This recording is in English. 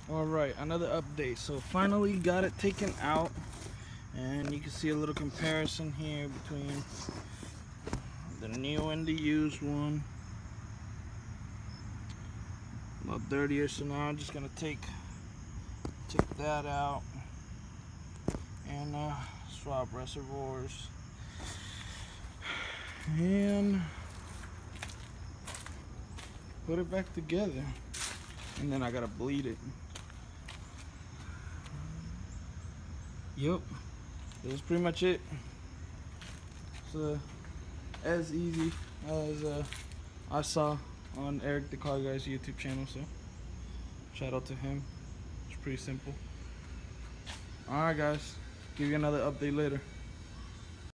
Alright, another update. So finally got it taken out, and you can see a little comparison here between the new and the used one. A lot dirtier, so now I'm just gonna take that out and swap reservoirs and put it back together, and then I gotta bleed it. Yep, this is pretty much it. It's as easy as I saw on Eric the Car Guy's YouTube channel, so shout out to him. It's pretty simple. Alright guys, give you another update later.